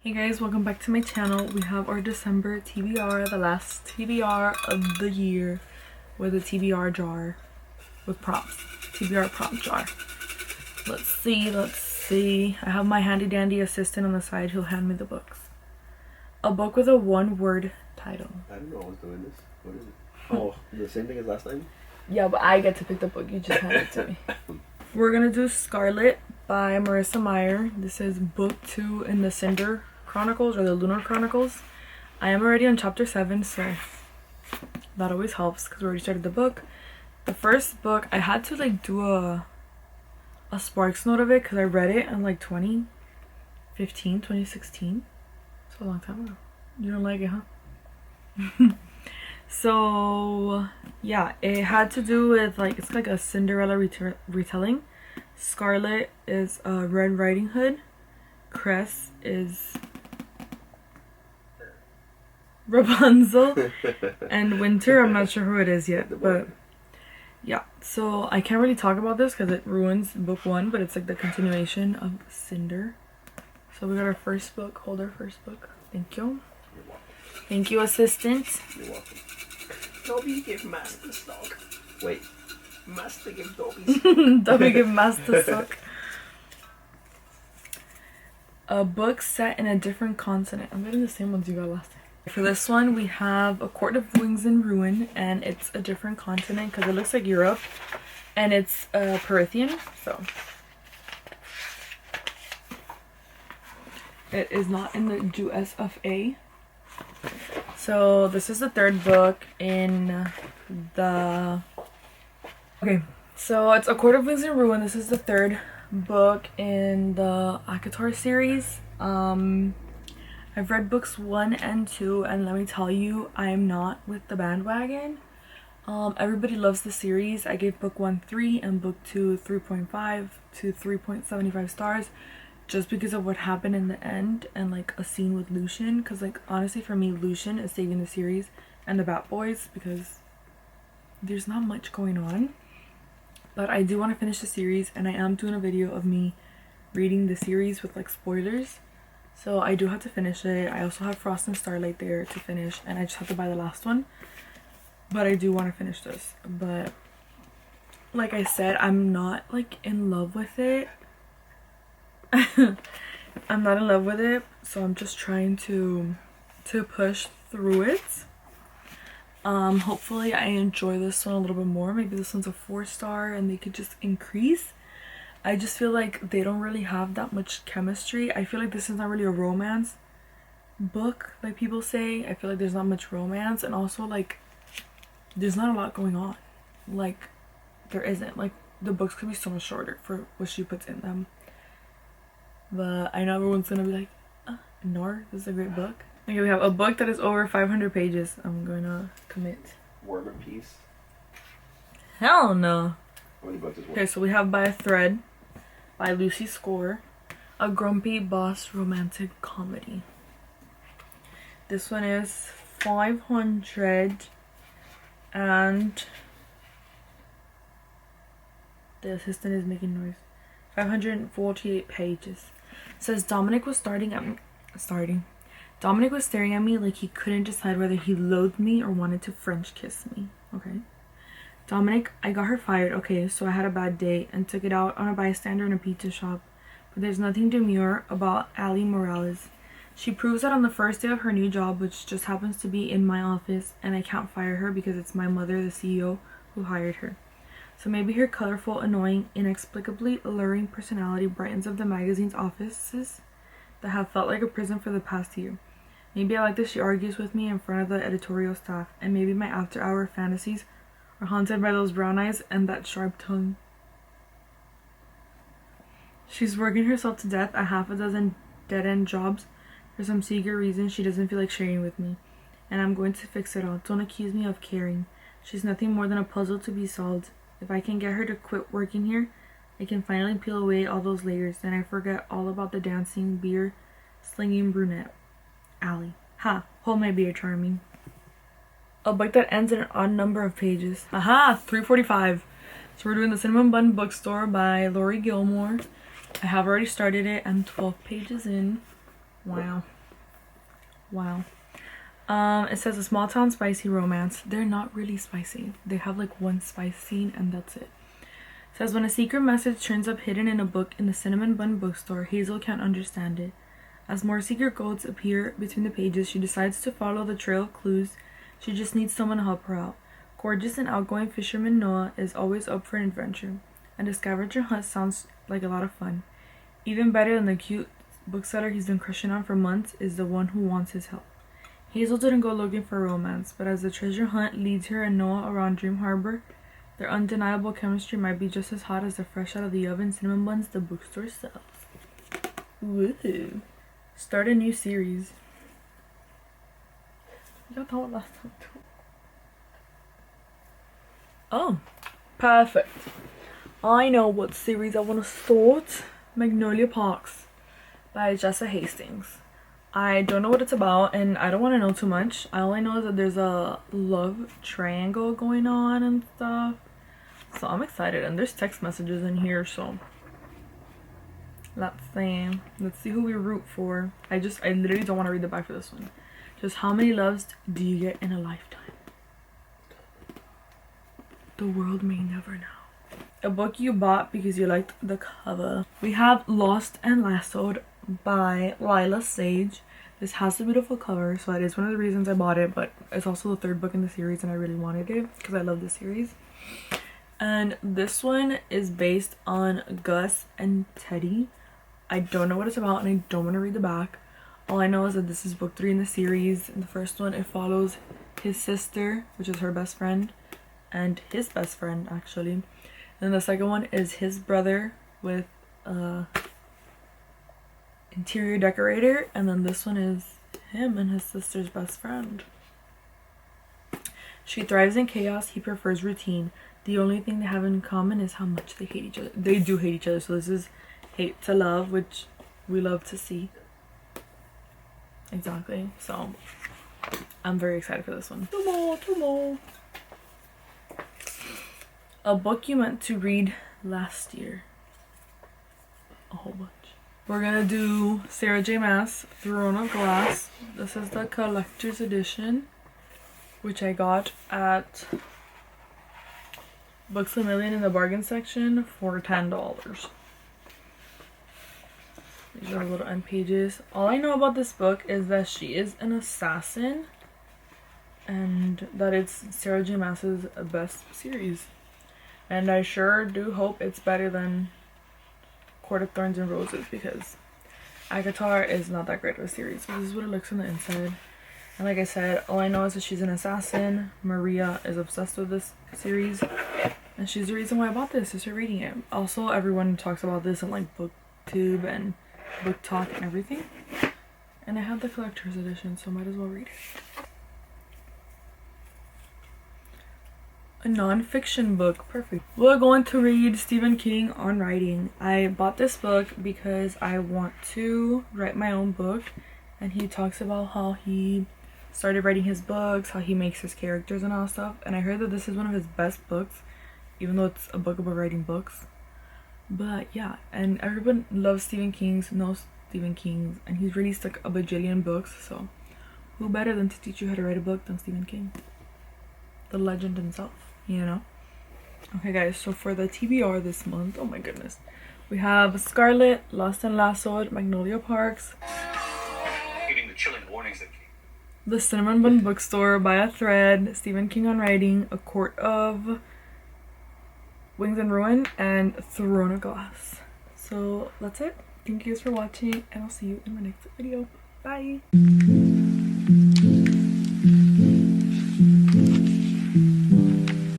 Hey guys, welcome back to my channel. We have our December TBR, the last TBR of the year, with a TBR jar with prompts. TBR prompt jar. Let's see. I have my handy dandy assistant on the side who'll hand me the books. A book with a one-word title. I didn't know I was doing this. What is it? Oh, the same thing as last time? Yeah, but I get to pick the book. You just hand it to me. We're gonna do Scarlet by Marissa Meyer. This is book 2 in the Cinder Chronicles, or the Lunar Chronicles. I am already on chapter 7, so that always helps because we already started the book. The first book, I had to like do a Sparks note of it because I read it in like 2016. So a long time ago. You don't like it, huh? So yeah, it had to do with like, it's like a Cinderella retelling. Scarlet is Red Riding Hood. Cress is Rapunzel. And Winter, I'm not sure who it is yet, but yeah. So I can't really talk about this because it ruins book 1, but it's like the continuation of Cinder. So we got our first book. Hold our first book. Thank you. You're welcome. Thank you, assistant. You're welcome. Dobby give master stock. Wait. Master give Dobby's. Dobby give master suck. A book set in a different continent. I'm getting the same ones you got last time. For this one, we have A Court of Wings in Ruin, and it's a different continent because it looks like Europe, and it's Perithian, so it is not in the US of A. So this is the third book in the... Okay, so it's A Court of Wings in Ruin. This is the third book in the ACOTAR series. I've read books 1 and 2, and let me tell you, I am not with the bandwagon. Everybody loves the series. I gave book 1 3 and book 2 3.5 to 3.75 stars just because of what happened in the end and like a scene with Lucian, because like honestly for me, Lucian is saving the series and the Bat Boys because there's not much going on. But I do want to finish the series, and I am doing a video of me reading the series with like spoilers. So I do have to finish it. I also have Frost and Starlight there to finish, and I just have to buy the last one. But I do want to finish this. But like I said, I'm not like in love with it. I'm not in love with it, so I'm just trying to push through it. Hopefully I enjoy this one a little bit more. Maybe this one's a 4-star and they could just increase. I just feel like they don't really have that much chemistry. I feel like this is not really a romance book like people say. I feel like there's not much romance, and also like there's not a lot going on. Like there isn't. Like the books could be so much shorter for what she puts in them. But I know everyone's gonna be like, ignore, this is a great book. Okay, we have a book that is over 500 pages. I'm gonna commit. War and Peace. Hell no. How many books is one? Okay, so we have By a Thread by Lucy Score, a grumpy boss romantic comedy. This one is 500 and the assistant is making noise. 548 pages. It says Dominic was staring at me like he couldn't decide whether he loathed me or wanted to French kiss me. Okay. Dominic, I got her fired. Okay, so I had a bad day and took it out on a bystander in a pizza shop. But there's nothing demure about Ali Morales. She proves that on the first day of her new job, which just happens to be in my office, and I can't fire her because it's my mother, the CEO, who hired her. So maybe her colorful, annoying, inexplicably alluring personality brightens up the magazine's offices that have felt like a prison for the past year. Maybe I like that she argues with me in front of the editorial staff, and maybe my after-hour fantasies are haunted by those brown eyes and that sharp tongue. She's working herself to death at half a dozen dead-end jobs for some secret reason she doesn't feel like sharing with me. And I'm going to fix it all. Don't accuse me of caring. She's nothing more than a puzzle to be solved. If I can get her to quit working here, I can finally peel away all those layers, and I forget all about the dancing, beer-slinging brunette. Allie. Ha! Hold my beer, charming. A book that ends in an odd number of pages. Aha! 345. So we're doing The Cinnamon Bun Bookstore by Lori Gilmore. I have already started it. I'm 12 pages in. Wow. Wow. It says a small town spicy romance. They're not really spicy. They have like one spice scene and that's it. It says when a secret message turns up hidden in a book in the cinnamon bun bookstore, Hazel can't understand it. As more secret codes appear between the pages, she decides to follow the trail of clues. She just needs someone to help her out. Gorgeous and outgoing fisherman Noah is always up for an adventure, and a scavenger hunt sounds like a lot of fun. Even better than the cute bookseller he's been crushing on for months is the one who wants his help. Hazel didn't go looking for romance, but as the treasure hunt leads her and Noah around Dream Harbor, their undeniable chemistry might be just as hot as the fresh out of the oven cinnamon buns the bookstore sells. Woohoo! Start a new series. Jag tar last time too. Oh, perfect. I know what series I want to start. Magnolia Parks by Jessa Hastings. I don't know what it's about and I don't want to know too much. I only know that there's a love triangle going on and stuff. So I'm excited, and there's text messages in here, so let's see who we root for. I literally don't want to read the back for this one. Just how many loves do you get in a lifetime? The world may never know. A book you bought because you liked the cover. We have Lost and Lassoed by Lila Sage. This has a beautiful cover, so that is one of the reasons I bought it, but it's also the third book in the series and I really wanted it because I love the series. And this one is based on Gus and Teddy. I don't know what it's about and I don't want to read the back. All I know is that this is book 3 in the series. In the first one, it follows his sister, which is her best friend, and his best friend actually. And then the second one is his brother with interior decorator, and then this one is him and his sister's best friend. She thrives in chaos, he prefers routine. The only thing they have in common is how much they hate each other. They do hate each other, so this is hate to love, which we love to see. Exactly. So I'm very excited for this one. Two more. A book you meant to read last year. A whole bunch. We're gonna do Sarah J. Maas, Throne of Glass. This is the collector's edition, which I got at Books A Million in the bargain section for $10. These are the little end pages. All I know about this book is that she is an assassin and that it's Sarah J. Maas's best series. And I sure do hope it's better than Court of Thorns and Roses, because Akatar is not that great of a series. So this is what it looks on the inside. And like I said, all I know is that she's an assassin. Maria is obsessed with this series, and she's the reason why I bought this, is her reading it. Also, everyone talks about this in like BookTube and Book Talk and everything. And I have the collector's edition, so might as well read it. A non-fiction book. Perfect. We're going to read Stephen King on writing. I bought this book because I want to write my own book, and he talks about how he started writing his books, how he makes his characters and all that stuff. And I heard that this is one of his best books, even though it's a book about writing books. But yeah, and everyone loves Stephen King, knows Stephen King, and he's released like a bajillion books, so who better than to teach you how to write a book than Stephen King, the legend himself, you know? Okay guys, so for the TBR this month, oh my goodness, we have Scarlet, Lost and Lassoed, Magnolia Parks, Reading the chilling warnings that The Cinnamon Bun Bookstore by a Thread, Stephen King on Writing, A Court of Wings and Ruin, and Throne of Glass. So that's it. Thank you guys for watching, and I'll see you in my next video. Bye!